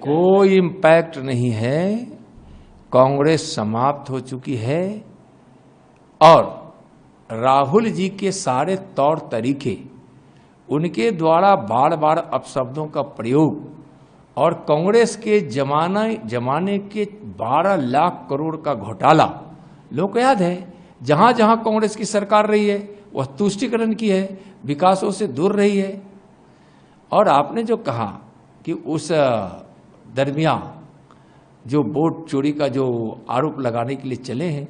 कोई इम्पैक्ट नहीं है। कांग्रेस समाप्त हो चुकी है और राहुल जी के सारे तौर तरीके, उनके द्वारा बार बार अपशब्दों का प्रयोग और कांग्रेस के जमाने के 12 लाख करोड़ का घोटाला लोग को याद है। जहां जहां कांग्रेस की सरकार रही है वह तुष्टीकरण की है, विकासों से दूर रही है। और आपने जो कहा कि उस दरमियान जो वोट चोरी का जो आरोप लगाने के लिए चले हैं,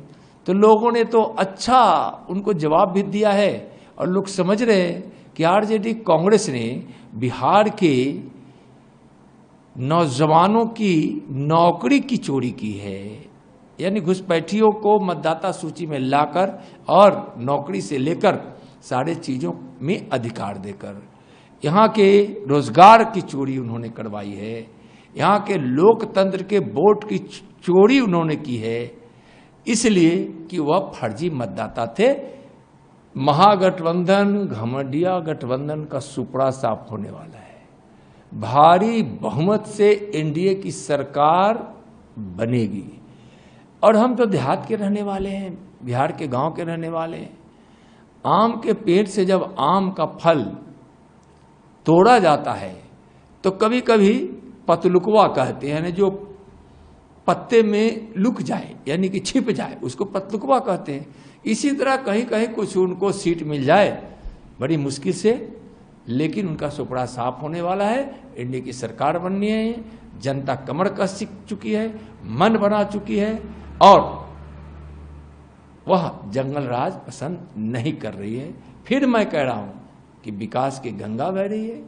तो लोगों ने तो अच्छा उनको जवाब भी दिया है और लोग समझ रहे हैं कि आरजेडी कांग्रेस ने बिहार के नौजवानों की नौकरी की चोरी की है, यानी घुसपैठियों को मतदाता सूची में लाकर और नौकरी से लेकर सारे चीजों में अधिकार देकर यहाँ के रोजगार की चोरी उन्होंने करवाई है, यहाँ के लोकतंत्र के वोट की चोरी उन्होंने की है, इसलिए कि वह फर्जी मतदाता थे। महागठबंधन, घमंडिया गठबंधन का सुपड़ा साफ होने वाला है। भारी बहुमत से एनडीए की सरकार बनेगी। और हम तो देहात के रहने वाले हैं, बिहार के गांव के रहने वाले हैं। आम के पेड़ से जब आम का फल तोड़ा जाता है तो कभी कभी पतलुकवा कहते हैं, यानी जो पत्ते में लुक जाए यानी कि छिप जाए उसको पतलुकवा कहते हैं। इसी तरह कहीं कहीं कुछ उनको सीट मिल जाए बड़ी मुश्किल से, लेकिन उनका सुपड़ा साफ होने वाला है। एनडीए की सरकार बननी है, जनता कमर कस चुकी है, मन बना चुकी है और वह जंगल राज पसंद नहीं कर रही है। फिर मैं कह रहा हूं कि विकास की गंगा बह रही है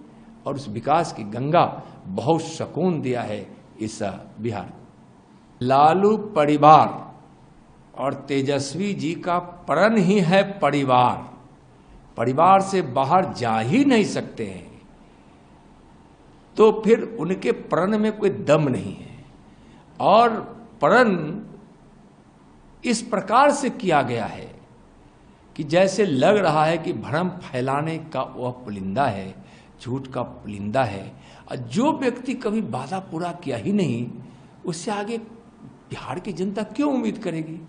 और उस विकास की गंगा बहुत सुकून दिया है इस बिहार को। लालू परिवार और तेजस्वी जी का प्रण ही है परिवार, परिवार से बाहर जा ही नहीं सकते हैं, तो फिर उनके प्रण में कोई दम नहीं है। और प्रण इस प्रकार से किया गया है कि जैसे लग रहा है कि भ्रम फैलाने का वह पुलिंदा है, झूठ का पुलिंदा है। और जो व्यक्ति कभी वादा पूरा किया ही नहीं, उससे आगे बिहार की जनता क्यों उम्मीद करेगी।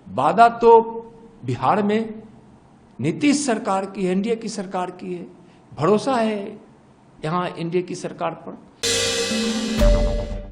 वादा तो बिहार में नीतीश सरकार की, एनडीए की सरकार की है, भरोसा है यहाँ एनडीए की सरकार पर।